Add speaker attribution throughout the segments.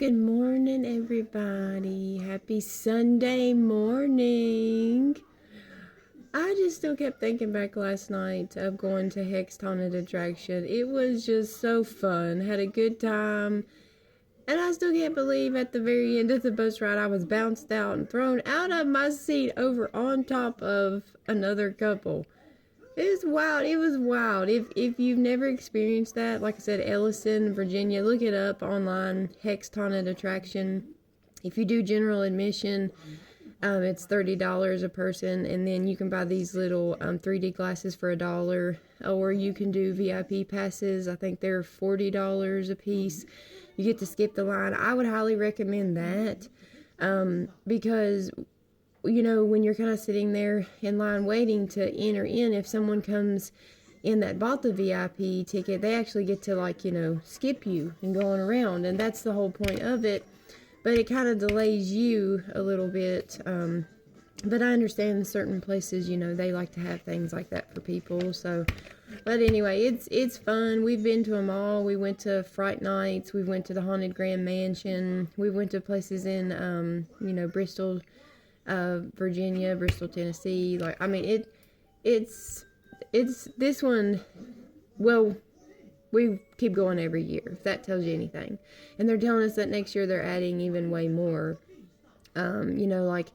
Speaker 1: Good morning, everybody. Happy Sunday morning. I just still kept thinking back last night of going to Hex Haunted Attraction. It was just so fun. Had a good time. And I still can't believe at the very end of the bus ride, I was bounced out and thrown out of my seat over on top of another couple. It was wild. It was wild. If you've never experienced that, like I said, Ellison, Virginia, look it up online, Hex Haunted Attraction. If you do general admission, it's $30 a person, and then you can buy these little 3D glasses for $1, or you can do VIP passes. I think they're $40 a piece. You get to skip the line. I would highly recommend that because you know, when you're kind of sitting there in line waiting to enter in, if someone comes in that bought the VIP ticket, they actually get to, like, you know, skip you and going around, and that's the whole point of it. But it kind of delays you a little bit. But I understand in certain places, you know, they like to have things like that for people. So, but anyway, it's fun. We've been to them all. We went to Fright Nights. We went to the Haunted Grand Mansion. We went to places in, you know, Bristol, Virginia, Bristol, Tennessee. Like, I mean, it's this one. Well, we keep going every year, if that tells you anything. And they're telling us that next year they're adding even way more, you know, like,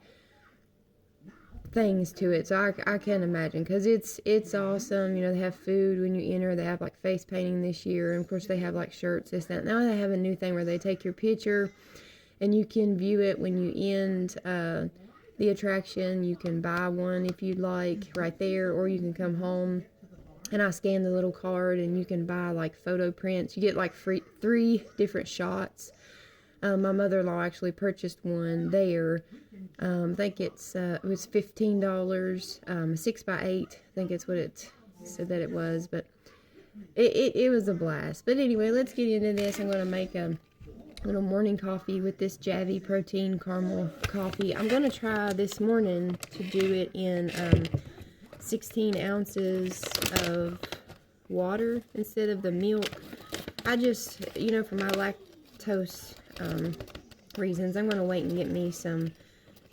Speaker 1: things to it. So I can't imagine, because it's awesome. You know, they have food when you enter. They have, like, face painting this year. And, of course, they have, like, shirts, this, that. Now they have a new thing where they take your picture, and you can view it when you end the attraction. You can buy one if you'd like right there, or you can come home and I scan the little card and you can buy, like, photo prints. You get, like, free 3 different shots. My mother-in-law actually purchased one there. I think it was $15, 6x8. I think it's what it said that it was, but it was a blast. But anyway, let's get into this. I'm going to make a little morning coffee with this Javvy protein caramel coffee. I'm going to try this morning to do it in 16 ounces of water instead of the milk. I just, you know, for my lactose reasons, I'm going to wait and get me some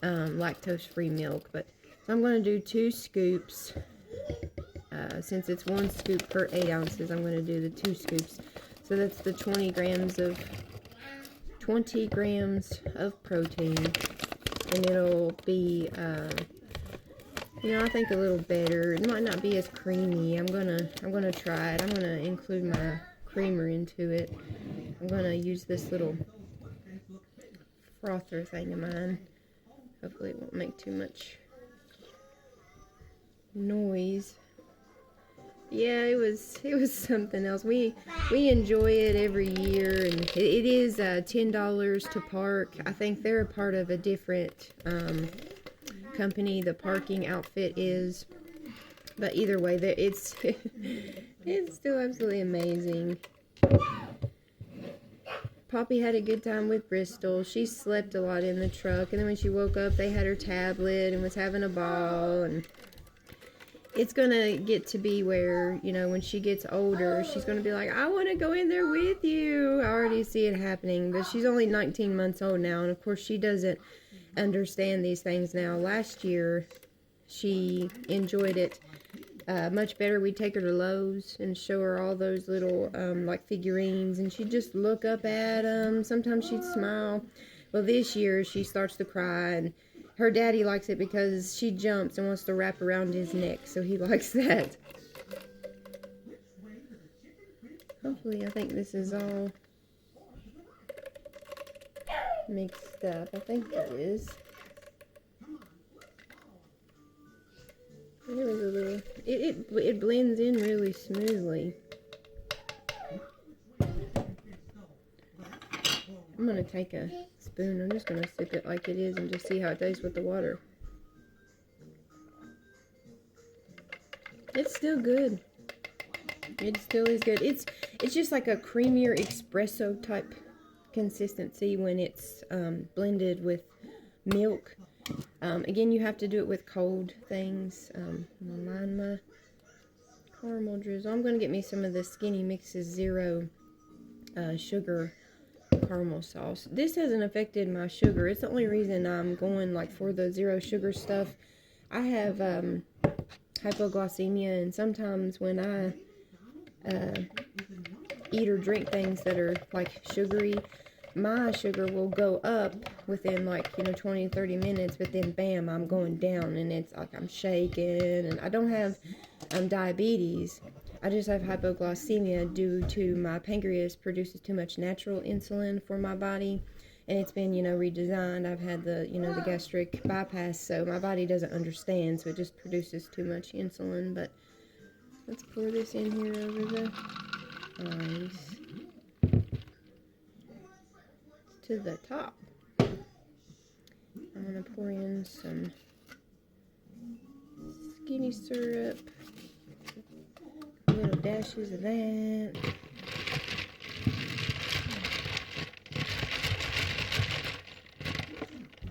Speaker 1: lactose-free milk. But so I'm going to do 2 scoops. Since it's 1 scoop per 8 ounces, I'm going to do the 2 scoops. So that's the 20 grams of protein, and it'll be, you know, I think a little better. It might not be as creamy. I'm gonna try it. I'm gonna include my creamer into it. I'm gonna use this little frother thing of mine. Hopefully it won't make too much noise. Yeah, it was something else. We enjoy it every year, and it is $10 to park. I think they're a part of a different company. The parking outfit is, but either way, it's it's still absolutely amazing. Poppy had a good time with Bristol. She slept a lot in the truck, and then when she woke up, they had her tablet and was having a ball. And it's gonna get to be where, you know, when she gets older, she's gonna be like, I want to go in there with you. I already see it happening. But she's only 19 months old now, and of course she doesn't understand these things now. Last year she enjoyed it much better. We'd take her to Lowe's and show her all those little like figurines, and she'd just look up at them. Sometimes she'd smile. Well, this year she starts to cry, and her daddy likes it because she jumps and wants to wrap around his neck, so he likes that. Hopefully, I think this is all mixed up. I think it is. There was a little. It blends in really smoothly. I'm gonna take a spoon. I'm just gonna sip it like it is and just see how it tastes with the water. It's still good. It still is good. It's just like a creamier espresso type consistency when it's blended with milk. Again, you have to do it with cold things. I'm gonna line my caramel drizzle. I'm gonna get me some of the Skinny Mixes Zero sugar caramel sauce. This hasn't affected my sugar. It's the only reason I'm going like for the zero sugar stuff. I have hypoglycemia, and sometimes when I eat or drink things that are like sugary, my sugar will go up within like 20-30 minutes, but then bam, I'm going down, and it's like I'm shaking. And I don't have diabetes, I just have hypoglycemia due to my pancreas produces too much natural insulin for my body, and it's been redesigned. I've had the the gastric bypass, so my body doesn't understand, so it just produces too much insulin. But let's pour this in here over the ice to the top. I'm going to pour in some skinny syrup, little dashes of that.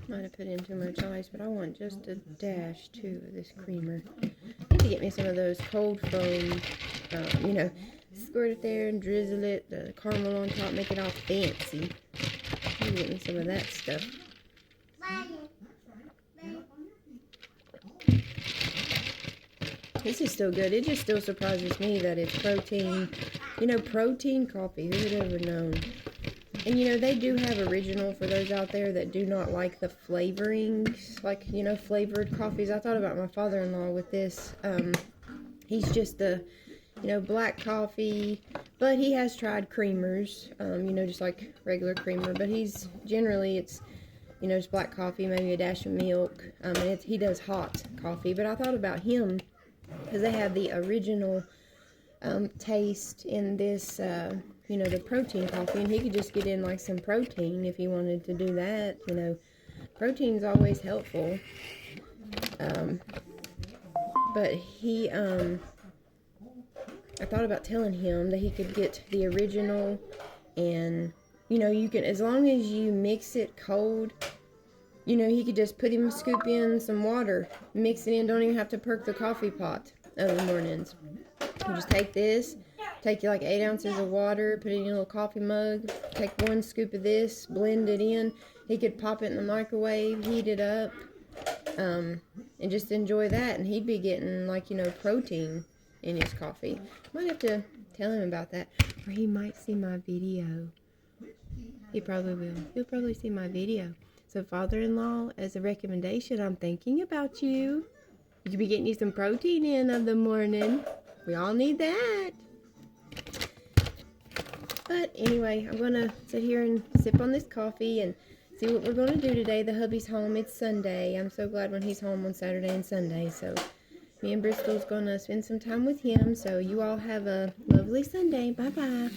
Speaker 1: Might have put in too much ice, but I want just a dash too of this creamer. I need to get me some of those cold foam, squirt it there and drizzle it, the caramel on top, make it all fancy. I'm getting some of that stuff. This is still good. It just still surprises me that it's protein. Protein coffee. Who would have ever known? And they do have original for those out there that do not like the flavorings, like flavored coffees. I thought about my father-in-law with this. He's just the black coffee, but he has tried creamers, just like regular creamer, but he's generally it's just black coffee, maybe a dash of milk, and he does hot coffee. But I thought about him because they have the original taste in this the protein coffee, and he could just get in like some protein if he wanted to do that. Protein's always helpful. But he I thought about telling him that he could get the original, and you can, as long as you mix it cold, he could just put him, scoop in some water, mix it in, don't even have to perk the coffee pot of the mornings. You just take this, take like 8 ounces of water, put it in a little coffee mug, take 1 scoop of this, blend it in. He could pop it in the microwave, heat it up, and just enjoy that, and he'd be getting like protein in his coffee. Might have to tell him about that, or he might see my video. He probably will. He'll probably see my video. So father-in-law, as a recommendation, I'm thinking about you. You could be getting you some protein in of the morning. We all need that. But anyway, I'm going to sit here and sip on this coffee and see what we're going to do today. The hubby's home. It's Sunday. I'm so glad when he's home on Saturday and Sunday. So me and Bristol's going to spend some time with him. So you all have a lovely Sunday. Bye-bye.